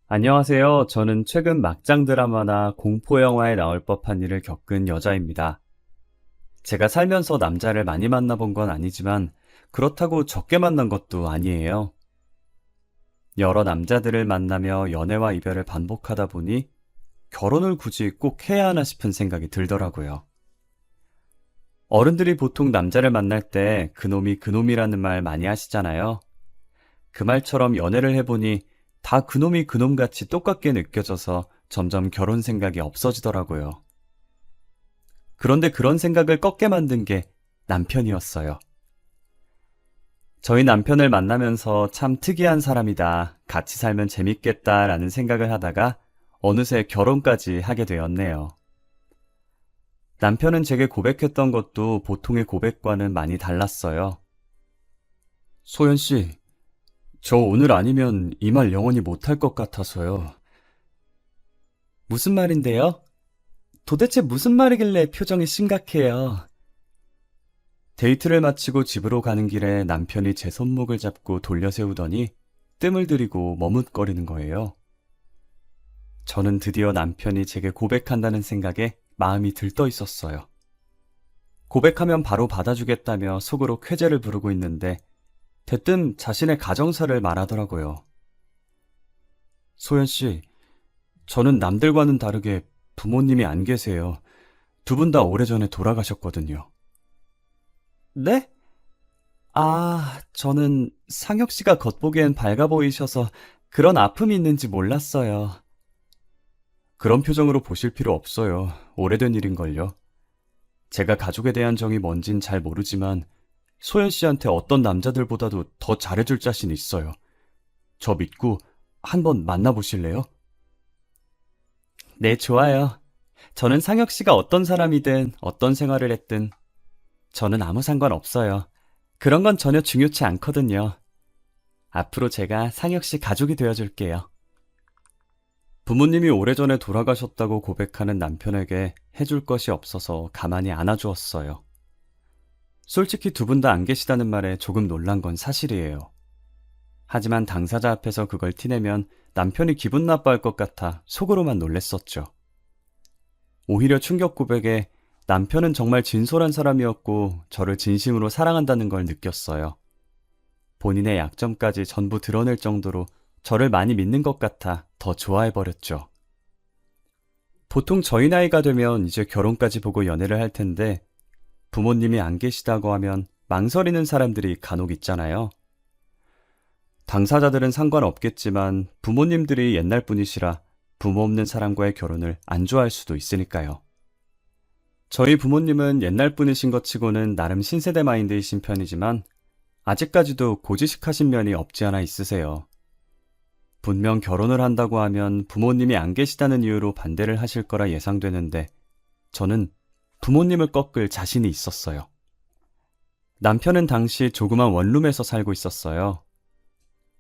안녕하세요. 저는 최근 막장 드라마나 공포 영화에 나올 법한 일을 겪은 여자입니다. 제가 살면서 남자를 많이 만나본 건 아니지만 그렇다고 적게 만난 것도 아니에요. 여러 남자들을 만나며 연애와 이별을 반복하다 보니 결혼을 굳이 꼭 해야 하나 싶은 생각이 들더라고요. 어른들이 보통 남자를 만날 때 그놈이 그놈이라는 말 많이 하시잖아요. 그 말처럼 연애를 해보니 다 그놈이 그놈같이 똑같게 느껴져서 점점 결혼 생각이 없어지더라고요. 그런데 그런 생각을 꺾게 만든 게 남편이었어요. 저희 남편을 만나면서 참 특이한 사람이다, 같이 살면 재밌겠다라는 생각을 하다가 어느새 결혼까지 하게 되었네요. 남편은 제게 고백했던 것도 보통의 고백과는 많이 달랐어요. 소연 씨, 저 오늘 아니면 이 말 영원히 못할 것 같아서요. 무슨 말인데요? 도대체 무슨 말이길래 표정이 심각해요? 데이트를 마치고 집으로 가는 길에 남편이 제 손목을 잡고 돌려 세우더니 뜸을 들이고 머뭇거리는 거예요. 저는 드디어 남편이 제게 고백한다는 생각에 마음이 들떠 있었어요. 고백하면 바로 받아주겠다며 속으로 쾌재를 부르고 있는데 대뜸 자신의 가정사를 말하더라고요. 소연 씨, 저는 남들과는 다르게 부모님이 안 계세요. 두 분 다 오래전에 돌아가셨거든요. 네? 저는 상혁 씨가 겉보기엔 밝아 보이셔서 그런 아픔이 있는지 몰랐어요. 그런 표정으로 보실 필요 없어요. 오래된 일인걸요. 제가 가족에 대한 정이 뭔진 잘 모르지만 소연 씨한테 어떤 남자들보다도 더 잘해줄 자신 있어요. 저 믿고 한번 만나보실래요? 네, 좋아요. 저는 상혁 씨가 어떤 사람이든 어떤 생활을 했든 저는 아무 상관 없어요. 그런 건 전혀 중요치 않거든요. 앞으로 제가 상혁 씨 가족이 되어줄게요. 부모님이 오래전에 돌아가셨다고 고백하는 남편에게 해줄 것이 없어서 가만히 안아주었어요. 솔직히 두 분 다 안 계시다는 말에 조금 놀란 건 사실이에요. 하지만 당사자 앞에서 그걸 티내면 남편이 기분 나빠할 것 같아 속으로만 놀랬었죠. 오히려 충격 고백에 남편은 정말 진솔한 사람이었고 저를 진심으로 사랑한다는 걸 느꼈어요. 본인의 약점까지 전부 드러낼 정도로 저를 많이 믿는 것 같아 더 좋아해버렸죠. 보통 저희 나이가 되면 이제 결혼까지 보고 연애를 할 텐데 부모님이 안 계시다고 하면 망설이는 사람들이 간혹 있잖아요. 당사자들은 상관없겠지만 부모님들이 옛날 분이시라 부모 없는 사람과의 결혼을 안 좋아할 수도 있으니까요. 저희 부모님은 옛날 분이신 것 치고는 나름 신세대 마인드이신 편이지만 아직까지도 고지식하신 면이 없지 않아 있으세요. 분명 결혼을 한다고 하면 부모님이 안 계시다는 이유로 반대를 하실 거라 예상되는데 저는 부모님을 꺾을 자신이 있었어요. 남편은 당시 조그만 원룸에서 살고 있었어요.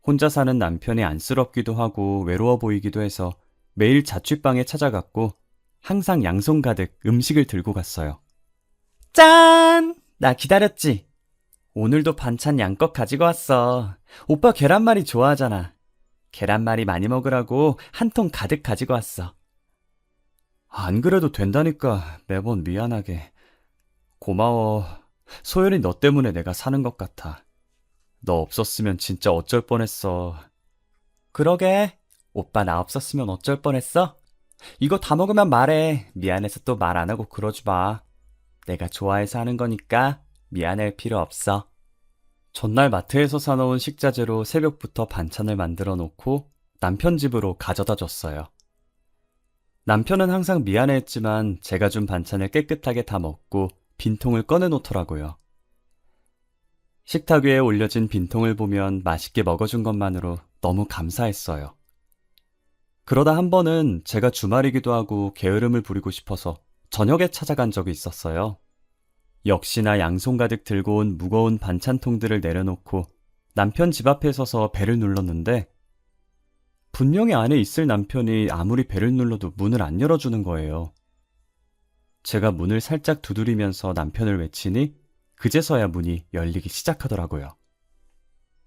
혼자 사는 남편이 안쓰럽기도 하고 외로워 보이기도 해서 매일 자취방에 찾아갔고 항상 양손 가득 음식을 들고 갔어요. 짠! 나 기다렸지? 오늘도 반찬 양껏 가지고 왔어. 오빠 계란말이 좋아하잖아. 계란말이 많이 먹으라고 한 통 가득 가지고 왔어. 안 그래도 된다니까 매번 미안하게. 고마워. 소연이 너 때문에 내가 사는 것 같아. 너 없었으면 진짜 어쩔 뻔했어. 그러게. 오빠 나 없었으면 어쩔 뻔했어? 이거 다 먹으면 말해. 미안해서 또 말 안 하고 그러지 마. 내가 좋아해서 하는 거니까 미안할 필요 없어. 전날 마트에서 사놓은 식자재로 새벽부터 반찬을 만들어 놓고 남편 집으로 가져다 줬어요. 남편은 항상 미안해했지만 제가 준 반찬을 깨끗하게 다 먹고 빈통을 꺼내 놓더라고요. 식탁 위에 올려진 빈통을 보면 맛있게 먹어준 것만으로 너무 감사했어요. 그러다 한 번은 제가 주말이기도 하고 게으름을 부리고 싶어서 저녁에 찾아간 적이 있었어요. 역시나 양손 가득 들고 온 무거운 반찬통들을 내려놓고 남편 집 앞에 서서 벨을 눌렀는데 분명히 안에 있을 남편이 아무리 벨을 눌러도 문을 안 열어주는 거예요. 제가 문을 살짝 두드리면서 남편을 외치니 그제서야 문이 열리기 시작하더라고요.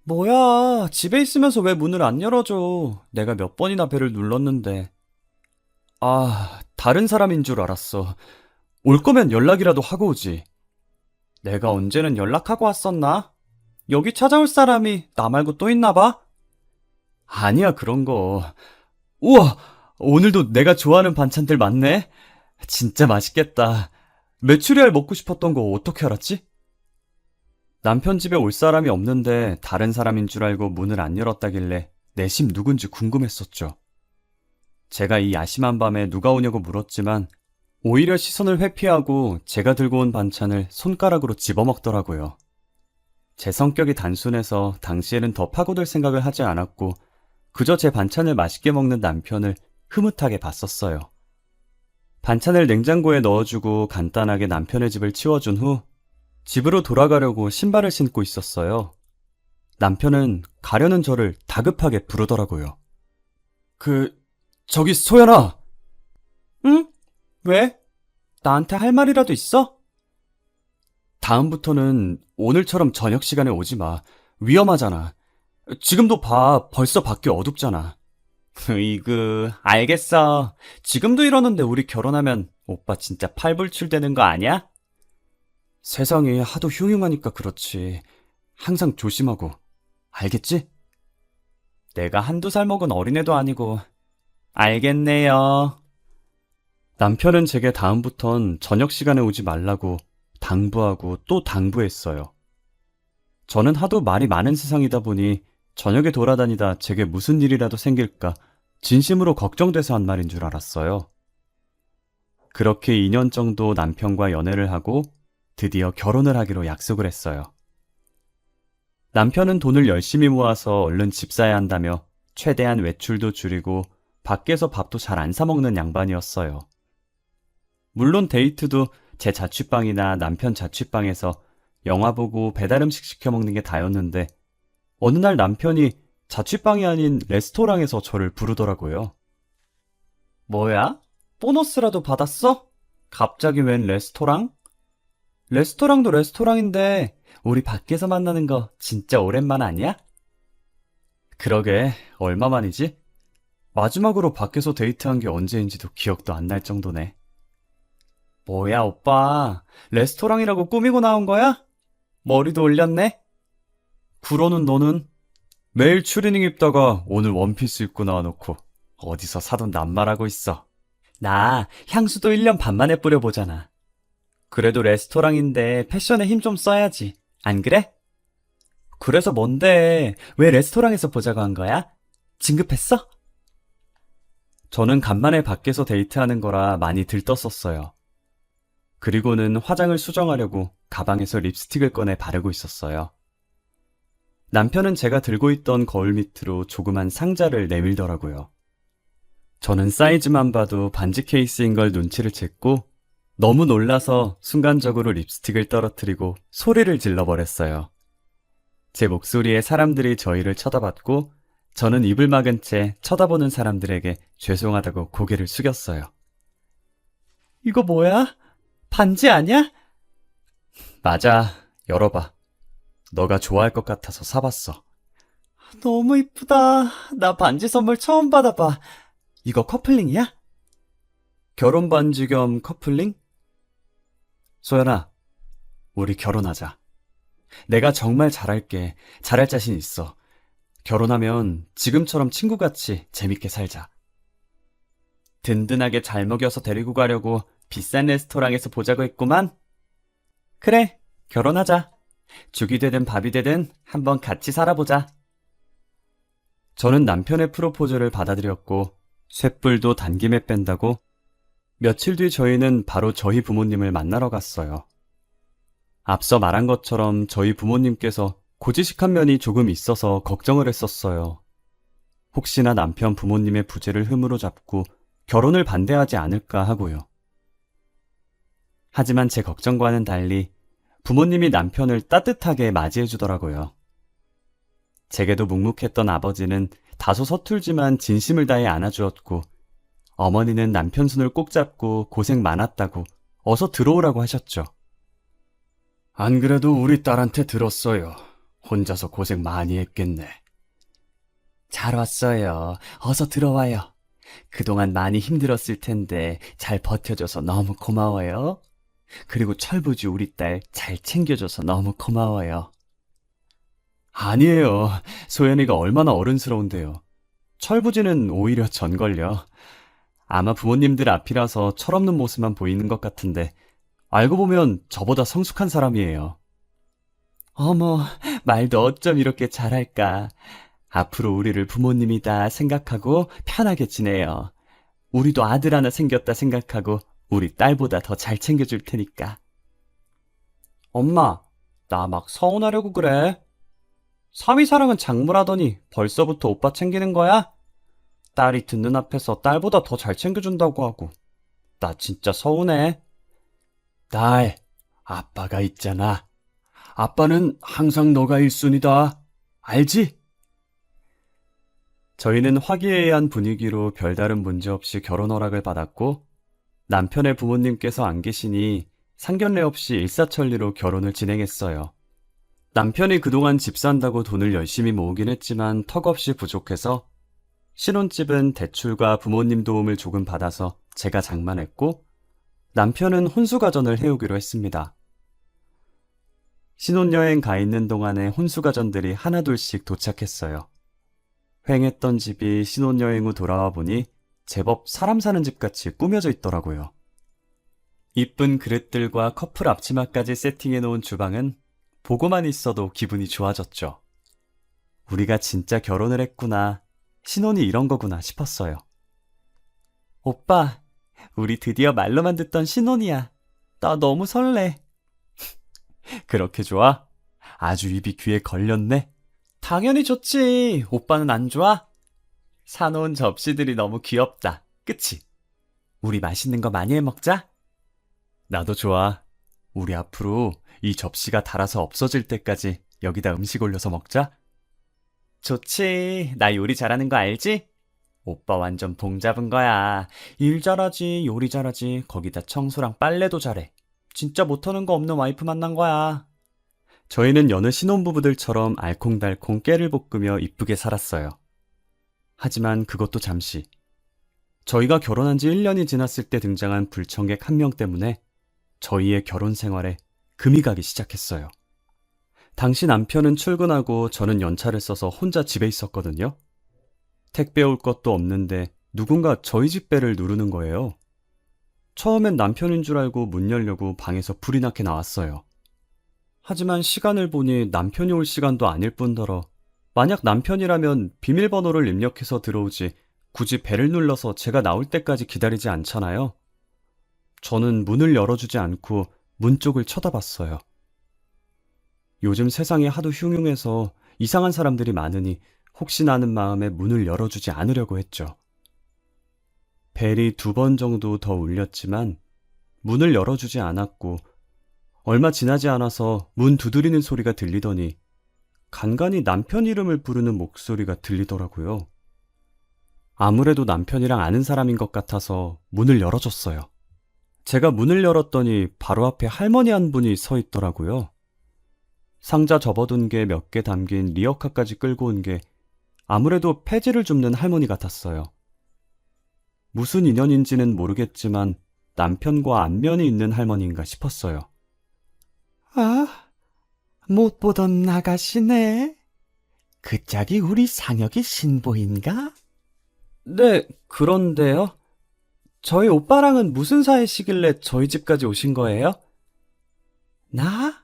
뭐야, 집에 있으면서 왜 문을 안 열어줘? 내가 몇 번이나 벨을 눌렀는데. 아, 다른 사람인 줄 알았어. 올 거면 연락이라도 하고 오지. 내가 언제는 연락하고 왔었나? 여기 찾아올 사람이 나 말고 또 있나 봐? 아니야, 그런 거. 우와, 오늘도 내가 좋아하는 반찬들 많네. 진짜 맛있겠다. 메추리알 먹고 싶었던 거 어떻게 알았지? 남편 집에 올 사람이 없는데 다른 사람인 줄 알고 문을 안 열었다길래 내심 누군지 궁금했었죠. 제가 이 야심한 밤에 누가 오냐고 물었지만 오히려 시선을 회피하고 제가 들고 온 반찬을 손가락으로 집어먹더라고요. 제 성격이 단순해서 당시에는 더 파고들 생각을 하지 않았고 그저 제 반찬을 맛있게 먹는 남편을 흐뭇하게 봤었어요. 반찬을 냉장고에 넣어주고 간단하게 남편의 집을 치워준 후 집으로 돌아가려고 신발을 신고 있었어요. 남편은 가려는 저를 다급하게 부르더라고요. 저기 소연아! 응? 왜? 나한테 할 말이라도 있어? 다음부터는 오늘처럼 저녁 시간에 오지 마. 위험하잖아. 지금도 봐. 벌써 밖이 어둡잖아. 으이그, 알겠어. 지금도 이러는데 우리 결혼하면 오빠 진짜 팔불출되는 거 아니야? 세상이 하도 흉흉하니까 그렇지. 항상 조심하고. 알겠지? 내가 한두 살 먹은 어린애도 아니고. 알겠네요. 남편은 제게 다음부턴 저녁 시간에 오지 말라고 당부하고 또 당부했어요. 저는 하도 말이 많은 세상이다 보니 저녁에 돌아다니다 제게 무슨 일이라도 생길까 진심으로 걱정돼서 한 말인 줄 알았어요. 그렇게 2년 정도 남편과 연애를 하고 드디어 결혼을 하기로 약속을 했어요. 남편은 돈을 열심히 모아서 얼른 집 사야 한다며 최대한 외출도 줄이고 밖에서 밥도 잘 안 사 먹는 양반이었어요. 물론 데이트도 제 자취방이나 남편 자취방에서 영화 보고 배달음식 시켜 먹는 게 다였는데 어느 날 남편이 자취방이 아닌 레스토랑에서 저를 부르더라고요. 뭐야? 보너스라도 받았어? 갑자기 웬 레스토랑? 레스토랑도 레스토랑인데 우리 밖에서 만나는 거 진짜 오랜만 아니야? 그러게, 얼마만이지? 마지막으로 밖에서 데이트한 게 언제인지도 기억도 안 날 정도네. 뭐야, 오빠. 레스토랑이라고 꾸미고 나온 거야? 머리도 올렸네? 그러는 너는 매일 추리닝 입다가 오늘 원피스 입고 나와놓고 어디서 사돈 낱말하고 있어. 나 향수도 1년 반 만에 뿌려보잖아. 그래도 레스토랑인데 패션에 힘 좀 써야지. 안 그래? 그래서 뭔데? 왜 레스토랑에서 보자고 한 거야? 진급했어? 저는 간만에 밖에서 데이트하는 거라 많이 들떴었어요. 그리고는 화장을 수정하려고 가방에서 립스틱을 꺼내 바르고 있었어요. 남편은 제가 들고 있던 거울 밑으로 조그만 상자를 내밀더라고요. 저는 사이즈만 봐도 반지 케이스인 걸 눈치를 챘고 너무 놀라서 순간적으로 립스틱을 떨어뜨리고 소리를 질러버렸어요. 제 목소리에 사람들이 저희를 쳐다봤고 저는 입을 막은 채 쳐다보는 사람들에게 죄송하다고 고개를 숙였어요. 이거 뭐야? 반지 아니야? 맞아, 열어봐. 너가 좋아할 것 같아서 사봤어. 너무 이쁘다. 나 반지 선물 처음 받아봐. 이거 커플링이야? 결혼 반지 겸 커플링? 소연아, 우리 결혼하자. 내가 정말 잘할게. 잘할 자신 있어. 결혼하면 지금처럼 친구같이 재밌게 살자. 든든하게 잘 먹여서 데리고 가려고 비싼 레스토랑에서 보자고 했구만. 그래, 결혼하자. 죽이 되든 밥이 되든 한번 같이 살아보자. 저는 남편의 프로포즈를 받아들였고 쇳불도 단김에 뺀다고 며칠 뒤 저희는 바로 저희 부모님을 만나러 갔어요. 앞서 말한 것처럼 저희 부모님께서 고지식한 면이 조금 있어서 걱정을 했었어요. 혹시나 남편 부모님의 부재를 흠으로 잡고 결혼을 반대하지 않을까 하고요. 하지만 제 걱정과는 달리 부모님이 남편을 따뜻하게 맞이해 주더라고요. 제게도 묵묵했던 아버지는 다소 서툴지만 진심을 다해 안아주었고 어머니는 남편 손을 꼭 잡고 고생 많았다고 어서 들어오라고 하셨죠. 안 그래도 우리 딸한테 들었어요. 혼자서 고생 많이 했겠네. 잘 왔어요. 어서 들어와요. 그동안 많이 힘들었을 텐데 잘 버텨줘서 너무 고마워요. 그리고 철부지 우리 딸 잘 챙겨줘서 너무 고마워요. 아니에요. 소연이가 얼마나 어른스러운데요. 철부지는 오히려 전걸요. 아마 부모님들 앞이라서 철없는 모습만 보이는 것 같은데 알고 보면 저보다 성숙한 사람이에요. 어머, 말도 어쩜 이렇게 잘할까. 앞으로 우리를 부모님이다 생각하고 편하게 지내요. 우리도 아들 하나 생겼다 생각하고 우리 딸보다 더 잘 챙겨줄 테니까. 엄마, 나 막 서운하려고 그래. 사위사랑은 작물하더니 벌써부터 오빠 챙기는 거야? 딸이 듣는 앞에서 딸보다 더 잘 챙겨준다고 하고. 나 진짜 서운해. 딸, 아빠가 있잖아. 아빠는 항상 너가 1순위다. 알지? 저희는 화기애애한 분위기로 별다른 문제 없이 결혼 허락을 받았고 남편의 부모님께서 안 계시니 상견례 없이 일사천리로 결혼을 진행했어요. 남편이 그동안 집 산다고 돈을 열심히 모으긴 했지만 턱없이 부족해서 신혼집은 대출과 부모님 도움을 조금 받아서 제가 장만했고 남편은 혼수가전을 해오기로 했습니다. 신혼여행 가 있는 동안에 혼수가전들이 하나둘씩 도착했어요. 휑했던 집이 신혼여행 후 돌아와 보니 제법 사람 사는 집같이 꾸며져 있더라고요. 이쁜 그릇들과 커플 앞치마까지 세팅해 놓은 주방은 보고만 있어도 기분이 좋아졌죠. 우리가 진짜 결혼을 했구나, 신혼이 이런 거구나 싶었어요. 오빠, 우리 드디어 말로만 듣던 신혼이야. 나 너무 설레. 그렇게 좋아? 아주 입이 귀에 걸렸네. 당연히 좋지. 오빠는 안 좋아? 사놓은 접시들이 너무 귀엽다. 그치? 우리 맛있는 거 많이 해 먹자. 나도 좋아. 우리 앞으로 이 접시가 닳아서 없어질 때까지 여기다 음식 올려서 먹자. 좋지. 나 요리 잘하는 거 알지? 오빠 완전 봉 잡은 거야. 일 잘하지, 요리 잘하지, 거기다 청소랑 빨래도 잘해. 진짜 못하는 거 없는 와이프 만난 거야. 저희는 여느 신혼부부들처럼 알콩달콩 깨를 볶으며 이쁘게 살았어요. 하지만 그것도 잠시. 저희가 결혼한 지 1년이 지났을 때 등장한 불청객 한 명 때문에 저희의 결혼 생활에 금이 가기 시작했어요. 당시 남편은 출근하고 저는 연차를 써서 혼자 집에 있었거든요. 택배 올 것도 없는데 누군가 저희 집 배를 누르는 거예요. 처음엔 남편인 줄 알고 문 열려고 방에서 불이 나게 나왔어요. 하지만 시간을 보니 남편이 올 시간도 아닐 뿐더러 만약 남편이라면 비밀번호를 입력해서 들어오지 굳이 배를 눌러서 제가 나올 때까지 기다리지 않잖아요. 저는 문을 열어주지 않고 문 쪽을 쳐다봤어요. 요즘 세상이 하도 흉흉해서 이상한 사람들이 많으니 혹시나 하는 마음에 문을 열어주지 않으려고 했죠. 벨이 2번 정도 더 울렸지만 문을 열어주지 않았고 얼마 지나지 않아서 문 두드리는 소리가 들리더니 간간히 남편 이름을 부르는 목소리가 들리더라고요. 아무래도 남편이랑 아는 사람인 것 같아서 문을 열어줬어요. 제가 문을 열었더니 바로 앞에 할머니 한 분이 서 있더라고요. 상자 접어둔 게 몇 개 담긴 리어카까지 끌고 온 게 아무래도 폐지를 줍는 할머니 같았어요. 무슨 인연인지는 모르겠지만 남편과 안면이 있는 할머니인가 싶었어요. 아, 못 보던 아가씨네. 그 짝이 우리 상혁이 신부인가? 네, 그런데요. 저희 오빠랑은 무슨 사이시길래 저희 집까지 오신 거예요? 나?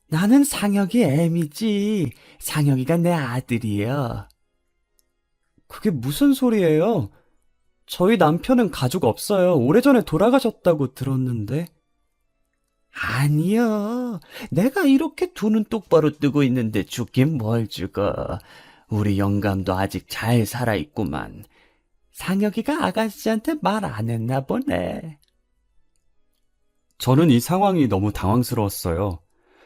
나는 상혁이 애미지. 상혁이가 내 아들이에요. 그게 무슨 소리예요? 저희 남편은 가족 없어요. 오래전에 돌아가셨다고 들었는데. 아니요. 내가 이렇게 두 눈 똑바로 뜨고 있는데 죽긴 뭘 죽어. 우리 영감도 아직 잘 살아있구만. 상혁이가 아가씨한테 말 안 했나 보네. 저는 이 상황이 너무 당황스러웠어요.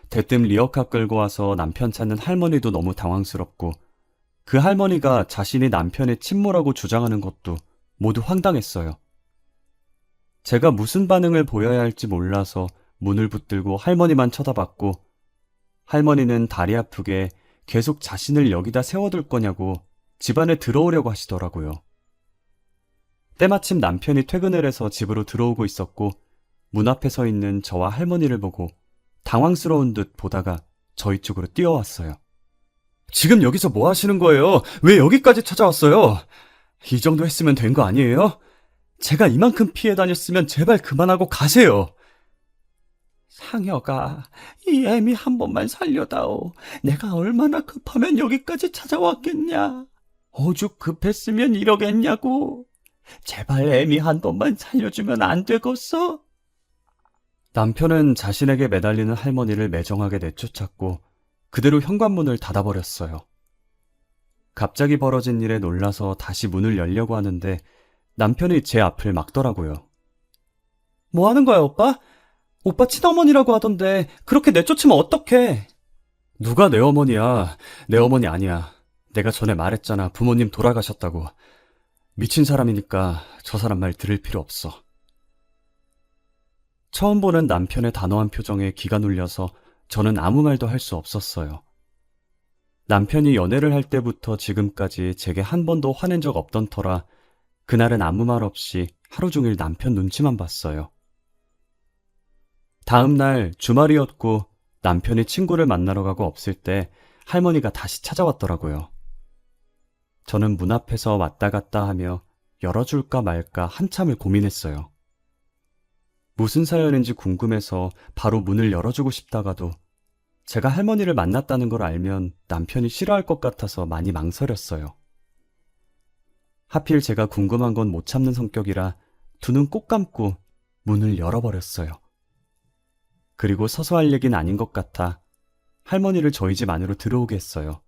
대뜸 리어카 끌고 와서 남편 찾는 할머니도 너무 당황스럽고 그 할머니가 자신이 남편의 친모라고 주장하는 것도 모두 황당했어요. 제가 무슨 반응을 보여야 할지 몰라서 문을 붙들고 할머니만 쳐다봤고 할머니는 다리 아프게 계속 자신을 여기다 세워둘 거냐고 집안에 들어오려고 하시더라고요. 때마침 남편이 퇴근을 해서 집으로 들어오고 있었고 문 앞에 서 있는 저와 할머니를 보고 당황스러운 듯 보다가 저희 쪽으로 뛰어왔어요. 지금 여기서 뭐 하시는 거예요? 왜 여기까지 찾아왔어요? 이 정도 했으면 된 거 아니에요? 제가 이만큼 피해 다녔으면 제발 그만하고 가세요. 상혁아, 이 애미 한 번만 살려다오. 내가 얼마나 급하면 여기까지 찾아왔겠냐. 오죽 급했으면 이러겠냐고. 제발 애미 한 번만 살려주면 안 되겠어? 남편은 자신에게 매달리는 할머니를 매정하게 내쫓았고 그대로 현관문을 닫아버렸어요. 갑자기 벌어진 일에 놀라서 다시 문을 열려고 하는데 남편이 제 앞을 막더라고요. 뭐 하는 거야, 오빠? 오빠 친어머니라고 하던데 그렇게 내쫓으면 어떡해? 누가 내 어머니야? 내 어머니 아니야. 내가 전에 말했잖아. 부모님 돌아가셨다고. 미친 사람이니까 저 사람 말 들을 필요 없어. 처음 보는 남편의 단호한 표정에 기가 눌려서 저는 아무 말도 할 수 없었어요. 남편이 연애를 할 때부터 지금까지 제게 한 번도 화낸 적 없던 터라 그날은 아무 말 없이 하루 종일 남편 눈치만 봤어요. 다음 날 주말이었고 남편이 친구를 만나러 가고 없을 때 할머니가 다시 찾아왔더라고요. 저는 문 앞에서 왔다 갔다 하며 열어줄까 말까 한참을 고민했어요. 무슨 사연인지 궁금해서 바로 문을 열어주고 싶다가도 제가 할머니를 만났다는 걸 알면 남편이 싫어할 것 같아서 많이 망설였어요. 하필 제가 궁금한 건 못 참는 성격이라 두 눈 꼭 감고 문을 열어버렸어요. 그리고 서서 할 얘기는 아닌 것 같아 할머니를 저희 집 안으로 들어오게 했어요.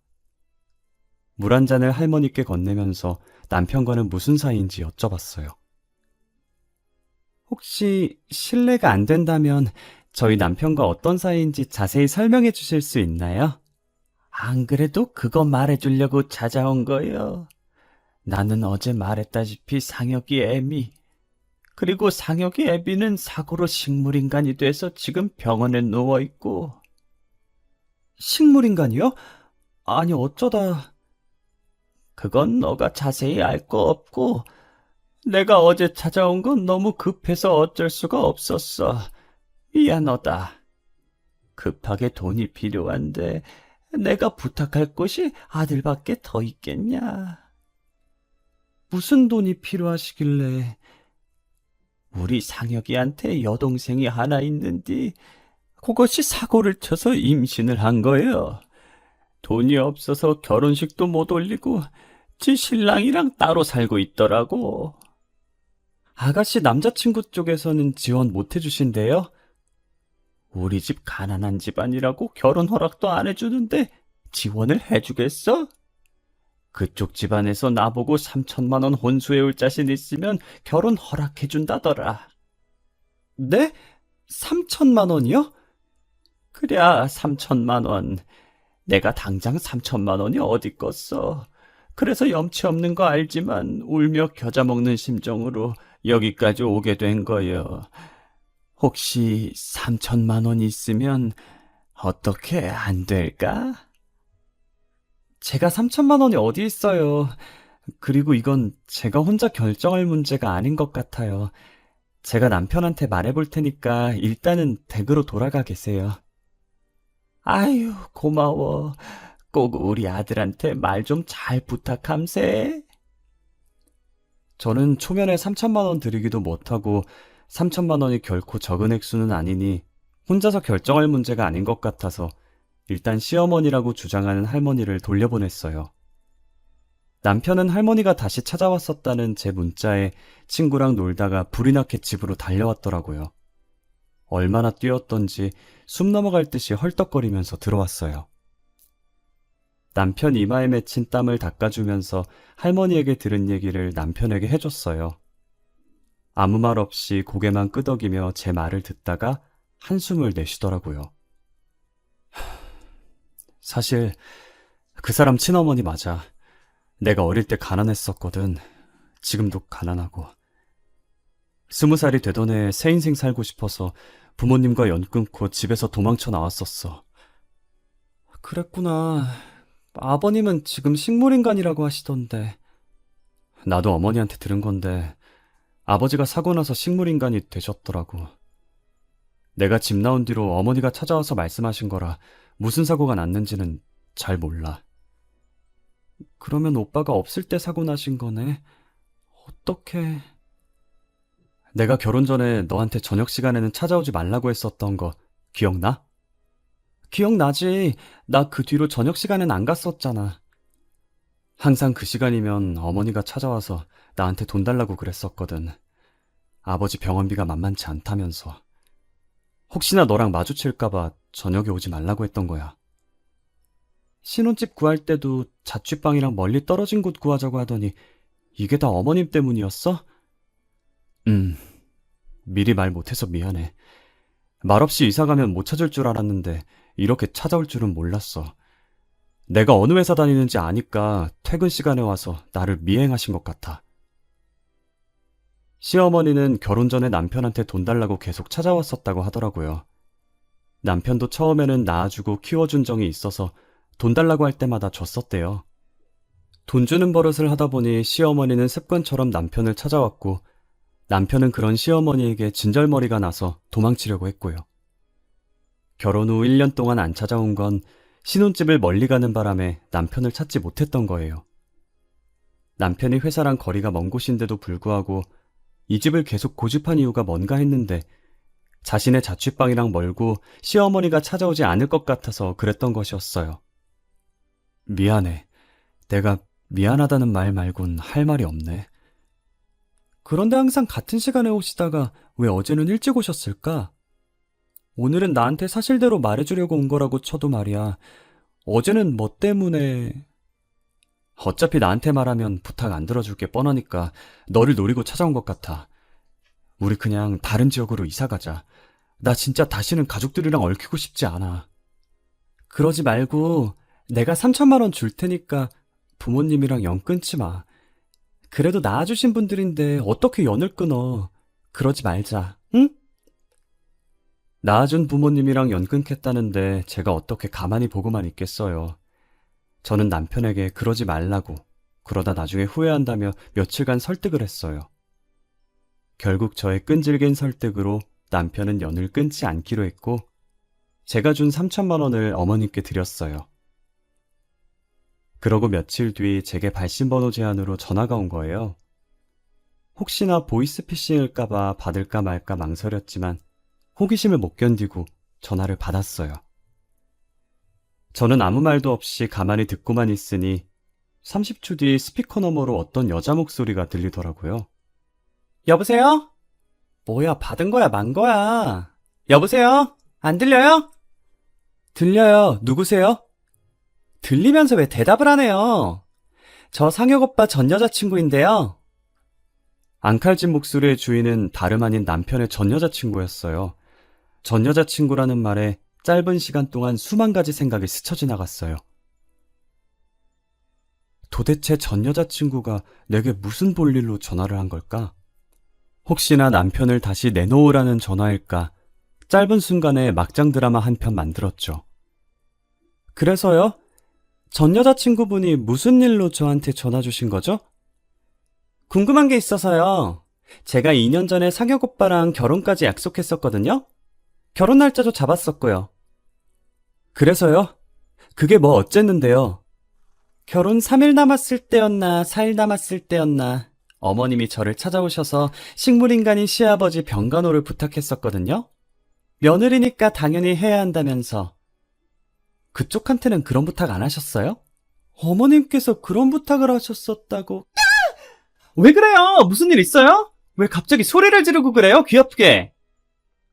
물 한 잔을 할머니께 건네면서 남편과는 무슨 사이인지 여쭤봤어요. 혹시 실례가 안 된다면 저희 남편과 어떤 사이인지 자세히 설명해 주실 수 있나요? 안 그래도 그거 말해주려고 찾아온 거요. 나는 어제 말했다시피 상혁이 애미, 그리고 상혁이 애비는 사고로 식물인간이 돼서 지금 병원에 누워있고. 식물인간이요? 아니 어쩌다. 그건 너가 자세히 알 거 없고 내가 어제 찾아온 건 너무 급해서 어쩔 수가 없었어. 미안하다. 급하게 돈이 필요한데 내가 부탁할 곳이 아들밖에 더 있겠냐. 무슨 돈이 필요하시길래. 우리 상혁이한테 여동생이 하나 있는데 그것이 사고를 쳐서 임신을 한 거예요. 돈이 없어서 결혼식도 못 올리고 지 신랑이랑 따로 살고 있더라고. 아가씨 남자친구 쪽에서는 지원 못 해주신대요? 우리 집 가난한 집안이라고 결혼 허락도 안 해주는데 지원을 해주겠어? 그쪽 집안에서 나보고 3천만 원 혼수해올 자신 있으면 결혼 허락해준다더라. 네? 3천만 원이요? 그래, 3천만 원. 내가 당장 3천만 원이 어디 껐어. 그래서 염치 없는 거 알지만 울며 겨자 먹는 심정으로 여기까지 오게 된 거요. 혹시 3천만 원 있으면 어떻게 안 될까? 제가 3천만 원이 어디 있어요. 그리고 이건 제가 혼자 결정할 문제가 아닌 것 같아요. 제가 남편한테 말해볼 테니까 일단은 댁으로 돌아가 계세요. 아유, 고마워. 꼭 우리 아들한테 말 좀 잘 부탁함세. 저는 초면에 3천만 원 드리기도 못하고 3천만 원이 결코 적은 액수는 아니니 혼자서 결정할 문제가 아닌 것 같아서 일단 시어머니라고 주장하는 할머니를 돌려보냈어요. 남편은 할머니가 다시 찾아왔었다는 제 문자에 친구랑 놀다가 불이 나게 집으로 달려왔더라고요. 얼마나 뛰었던지 숨 넘어갈 듯이 헐떡거리면서 들어왔어요. 남편 이마에 맺힌 땀을 닦아주면서 할머니에게 들은 얘기를 남편에게 해줬어요. 아무 말 없이 고개만 끄덕이며 제 말을 듣다가 한숨을 내쉬더라고요. 사실 그 사람 친어머니 맞아. 내가 어릴 때 가난했었거든. 지금도 가난하고. 20살이 되던 해 새 인생 살고 싶어서 부모님과 연 끊고 집에서 도망쳐 나왔었어. 그랬구나. 아버님은 지금 식물인간이라고 하시던데. 나도 어머니한테 들은 건데, 아버지가 사고 나서 식물인간이 되셨더라고. 내가 집 나온 뒤로 어머니가 찾아와서 말씀하신 거라 무슨 사고가 났는지는 잘 몰라. 그러면 오빠가 없을 때 사고 나신 거네. 어떻게... 내가 결혼 전에 너한테 저녁 시간에는 찾아오지 말라고 했었던 거 기억나? 기억나지. 나 그 뒤로 저녁 시간엔 안 갔었잖아. 항상 그 시간이면 어머니가 찾아와서 나한테 돈 달라고 그랬었거든. 아버지 병원비가 만만치 않다면서. 혹시나 너랑 마주칠까봐 저녁에 오지 말라고 했던 거야. 신혼집 구할 때도 자취방이랑 멀리 떨어진 곳 구하자고 하더니 이게 다 어머님 때문이었어? 미리 말 못해서 미안해. 말없이 이사 가면 못 찾을 줄 알았는데 이렇게 찾아올 줄은 몰랐어. 내가 어느 회사 다니는지 아니까 퇴근 시간에 와서 나를 미행하신 것 같아. 시어머니는 결혼 전에 남편한테 돈 달라고 계속 찾아왔었다고 하더라고요. 남편도 처음에는 낳아주고 키워준 정이 있어서 돈 달라고 할 때마다 줬었대요. 돈 주는 버릇을 하다 보니 시어머니는 습관처럼 남편을 찾아왔고 남편은 그런 시어머니에게 진절머리가 나서 도망치려고 했고요. 결혼 후 1년 동안 안 찾아온 건 신혼집을 멀리 가는 바람에 남편을 찾지 못했던 거예요. 남편이 회사랑 거리가 먼 곳인데도 불구하고 이 집을 계속 고집한 이유가 뭔가 했는데 자신의 자취방이랑 멀고 시어머니가 찾아오지 않을 것 같아서 그랬던 것이었어요. 미안해. 내가 미안하다는 말 말곤 할 말이 없네. 그런데 항상 같은 시간에 오시다가 왜 어제는 일찍 오셨을까? 오늘은 나한테 사실대로 말해주려고 온 거라고 쳐도 말이야. 어제는 뭐 때문에... 어차피 나한테 말하면 부탁 안 들어줄 게 뻔하니까 너를 노리고 찾아온 것 같아. 우리 그냥 다른 지역으로 이사 가자. 나 진짜 다시는 가족들이랑 얽히고 싶지 않아. 그러지 말고 내가 3천만 원 줄 테니까 부모님이랑 연 끊지 마. 그래도 낳아주신 분들인데 어떻게 연을 끊어. 그러지 말자, 응? 낳아준 부모님이랑 연 끊겠다는데 제가 어떻게 가만히 보고만 있겠어요. 저는 남편에게 그러지 말라고, 그러다 나중에 후회한다며 며칠간 설득을 했어요. 결국 저의 끈질긴 설득으로 남편은 연을 끊지 않기로 했고 제가 준 3천만 원을 어머님께 드렸어요. 그러고 며칠 뒤 제게 발신번호 제안으로 전화가 온 거예요. 혹시나 보이스피싱일까봐 받을까 말까 망설였지만 호기심을 못 견디고 전화를 받았어요. 저는 아무 말도 없이 가만히 듣고만 있으니 30초 뒤 스피커 너머로 어떤 여자 목소리가 들리더라고요. 여보세요? 뭐야, 받은 거야, 만 거야? 여보세요? 안 들려요? 들려요. 누구세요? 들리면서 왜 대답을 하네요? 저 상혁 오빠 전 여자친구인데요. 앙칼진 목소리의 주인은 다름 아닌 남편의 전 여자친구였어요. 전 여자친구라는 말에 짧은 시간 동안 수만 가지 생각이 스쳐 지나갔어요. 도대체 전 여자친구가 내게 무슨 볼일로 전화를 한 걸까? 혹시나 남편을 다시 내놓으라는 전화일까? 짧은 순간에 막장 드라마 한 편 만들었죠. 그래서요? 전 여자친구분이 무슨 일로 저한테 전화 주신 거죠? 궁금한 게 있어서요. 제가 2년 전에 상혁 오빠랑 결혼까지 약속했었거든요. 결혼 날짜도 잡았었고요. 그래서요? 그게 뭐 어쨌는데요? 결혼 3일 남았을 때였나 4일 남았을 때였나 어머님이 저를 찾아오셔서 식물인간인 시아버지 병간호를 부탁했었거든요. 며느리니까 당연히 해야 한다면서. 그쪽한테는 그런 부탁 안 하셨어요? 어머님께서 그런 부탁을 하셨었다고. 왜 그래요? 무슨 일 있어요? 왜 갑자기 소리를 지르고 그래요? 귀엽게.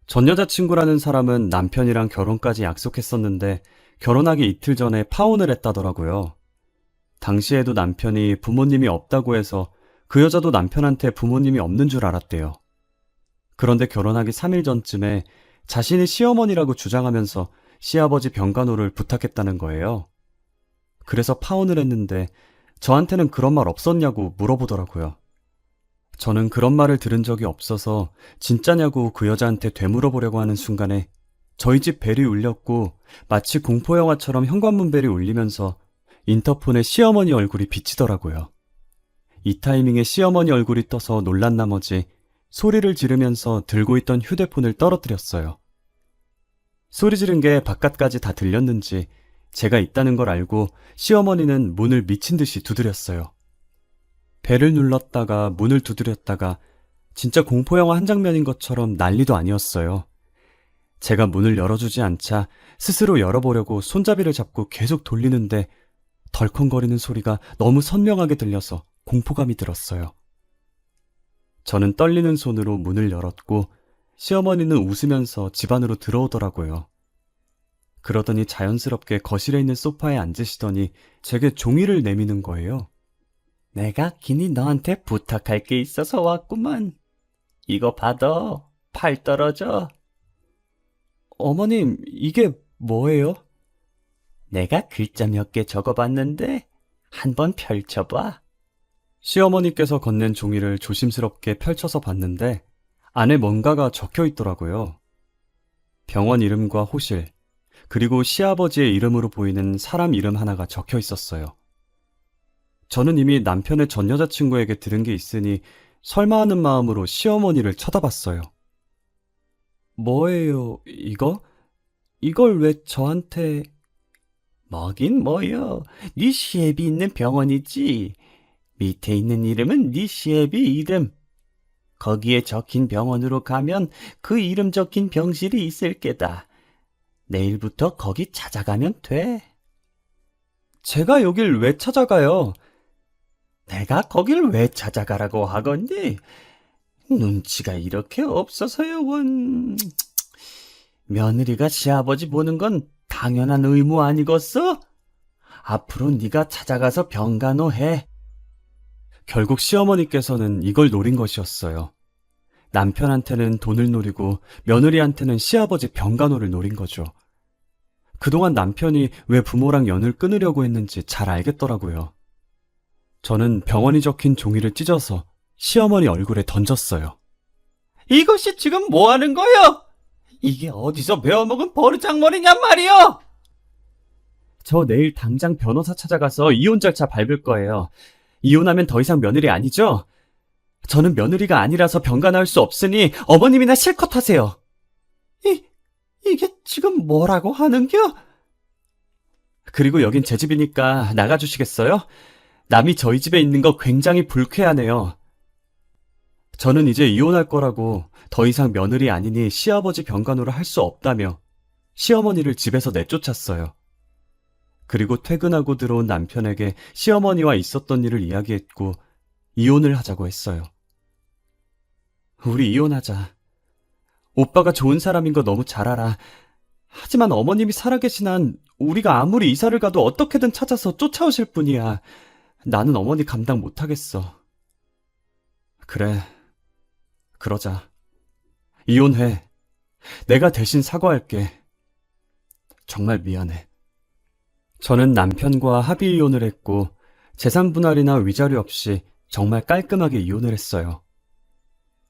전 여자친구라는 사람은 남편이랑 결혼까지 약속했었는데 결혼하기 이틀 전에 파혼을 했다더라고요. 당시에도 남편이 부모님이 없다고 해서 그 여자도 남편한테 부모님이 없는 줄 알았대요. 그런데 결혼하기 3일 전쯤에 자신이 시어머니라고 주장하면서 시아버지 병간호를 부탁했다는 거예요. 그래서 파혼을 했는데 저한테는 그런 말 없었냐고 물어보더라고요. 저는 그런 말을 들은 적이 없어서 진짜냐고 그 여자한테 되물어보려고 하는 순간에 저희 집 벨이 울렸고 마치 공포영화처럼 현관문 벨이 울리면서 인터폰에 시어머니 얼굴이 비치더라고요. 이 타이밍에 시어머니 얼굴이 떠서 놀란 나머지 소리를 지르면서 들고 있던 휴대폰을 떨어뜨렸어요. 소리 지른 게 바깥까지 다 들렸는지 제가 있다는 걸 알고 시어머니는 문을 미친 듯이 두드렸어요. 벨을 눌렀다가 문을 두드렸다가 진짜 공포영화 한 장면인 것처럼 난리도 아니었어요. 제가 문을 열어주지 않자 스스로 열어보려고 손잡이를 잡고 계속 돌리는데 덜컹거리는 소리가 너무 선명하게 들려서 공포감이 들었어요. 저는 떨리는 손으로 문을 열었고 시어머니는 웃으면서 집 안으로 들어오더라고요. 그러더니 자연스럽게 거실에 있는 소파에 앉으시더니 제게 종이를 내미는 거예요. 내가 긴히 너한테 부탁할 게 있어서 왔구만. 이거 받아. 팔 떨어져. 어머님, 이게 뭐예요? 내가 글자 몇 개 적어봤는데 한번 펼쳐봐. 시어머니께서 건넨 종이를 조심스럽게 펼쳐서 봤는데 안에 뭔가가 적혀 있더라고요. 병원 이름과 호실, 그리고 시아버지의 이름으로 보이는 사람 이름 하나가 적혀 있었어요. 저는 이미 남편의 전 여자친구에게 들은 게 있으니 설마 하는 마음으로 시어머니를 쳐다봤어요. 뭐예요, 이거? 이걸 왜 저한테... 뭐긴 뭐요. 네 시애비 있는 병원이지. 밑에 있는 이름은 네 시애비 이름. 거기에 적힌 병원으로 가면 그 이름 적힌 병실이 있을 게다. 내일부터 거기 찾아가면 돼. 제가 여길 왜 찾아가요? 내가 거길 왜 찾아가라고 하건디? 눈치가 이렇게 없어서요, 원. 며느리가 시아버지 보는 건 당연한 의무 아니겠어? 앞으로 네가 찾아가서 병간호 해. 결국 시어머니께서는 이걸 노린 것이었어요. 남편한테는 돈을 노리고 며느리한테는 시아버지 병간호를 노린 거죠. 그동안 남편이 왜 부모랑 연을 끊으려고 했는지 잘 알겠더라고요. 저는 병원이 적힌 종이를 찢어서 시어머니 얼굴에 던졌어요. 이것이 지금 뭐 하는 거요? 이게 어디서 배워먹은 버르장머리냔 말이요? 저 내일 당장 변호사 찾아가서 이혼 절차 밟을 거예요. 이혼하면 더 이상 며느리 아니죠? 저는 며느리가 아니라서 병간호할 수 없으니 어머님이나 실컷 하세요. 이게 지금 뭐라고 하는겨? 그리고 여긴 제 집이니까 나가주시겠어요? 남이 저희 집에 있는 거 굉장히 불쾌하네요. 저는 이제 이혼할 거라고 더 이상 며느리 아니니 시아버지 병간호를 할 수 없다며 시어머니를 집에서 내쫓았어요. 그리고 퇴근하고 들어온 남편에게 시어머니와 있었던 일을 이야기했고 이혼을 하자고 했어요. 우리 이혼하자. 오빠가 좋은 사람인 거 너무 잘 알아. 하지만 어머님이 살아계신 한 우리가 아무리 이사를 가도 어떻게든 찾아서 쫓아오실 분이야. 나는 어머니 감당 못하겠어. 그래, 그러자. 이혼해. 내가 대신 사과할게. 정말 미안해. 저는 남편과 합의 이혼을 했고 재산 분할이나 위자료 없이 정말 깔끔하게 이혼을 했어요.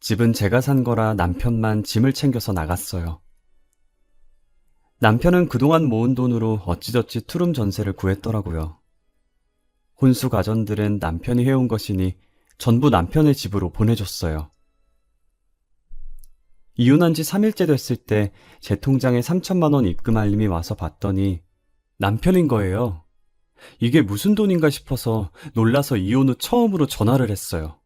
집은 제가 산 거라 남편만 짐을 챙겨서 나갔어요. 남편은 그동안 모은 돈으로 어찌저찌 투룸 전세를 구했더라고요. 혼수 가전들은 남편이 해온 것이니 전부 남편의 집으로 보내줬어요. 이혼한 지 3일째 됐을 때 제 통장에 3천만 원 입금 알림이 와서 봤더니 남편인 거예요. 이게 무슨 돈인가 싶어서 놀라서 이혼 후 처음으로 전화를 했어요.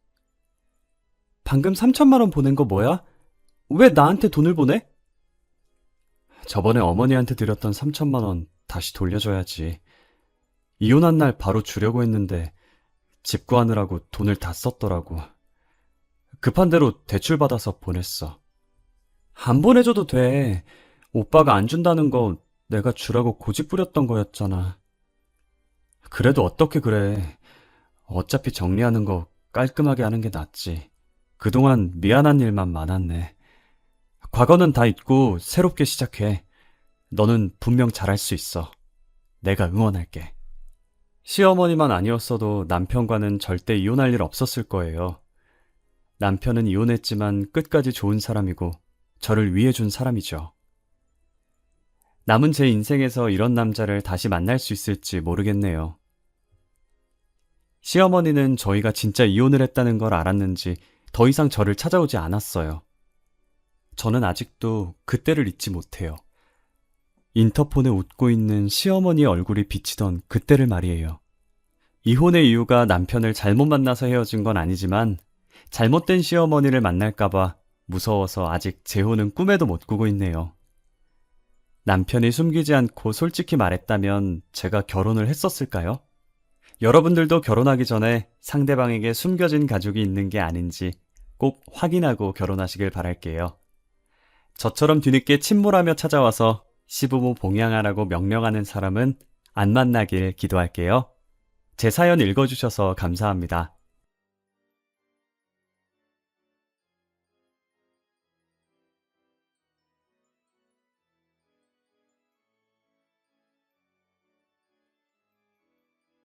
방금 3천만 원 보낸 거 뭐야? 왜 나한테 돈을 보내? 저번에 어머니한테 드렸던 3천만 원 다시 돌려줘야지. 이혼한 날 바로 주려고 했는데 집 구하느라고 돈을 다 썼더라고. 급한 대로 대출 받아서 보냈어. 안 보내줘도 돼. 오빠가 안 준다는 거 내가 주라고 고집 부렸던 거였잖아. 그래도 어떻게 그래. 어차피 정리하는 거 깔끔하게 하는 게 낫지. 그동안 미안한 일만 많았네. 과거는 다 잊고 새롭게 시작해. 너는 분명 잘할 수 있어. 내가 응원할게. 시어머니만 아니었어도 남편과는 절대 이혼할 일 없었을 거예요. 남편은 이혼했지만 끝까지 좋은 사람이고 저를 위해 준 사람이죠. 남은 제 인생에서 이런 남자를 다시 만날 수 있을지 모르겠네요. 시어머니는 저희가 진짜 이혼을 했다는 걸 알았는지 더 이상 저를 찾아오지 않았어요. 저는 아직도 그때를 잊지 못해요. 인터폰에 웃고 있는 시어머니의 얼굴이 비치던 그때를 말이에요. 이혼의 이유가 남편을 잘못 만나서 헤어진 건 아니지만 잘못된 시어머니를 만날까봐 무서워서 아직 재혼은 꿈에도 못 꾸고 있네요. 남편이 숨기지 않고 솔직히 말했다면 제가 결혼을 했었을까요? 여러분들도 결혼하기 전에 상대방에게 숨겨진 가족이 있는 게 아닌지 꼭 확인하고 결혼하시길 바랄게요. 저처럼 뒤늦게 침몰하며 찾아와서 시부모 봉양하라고 명령하는 사람은 안 만나길 기도할게요. 제 사연 읽어주셔서 감사합니다.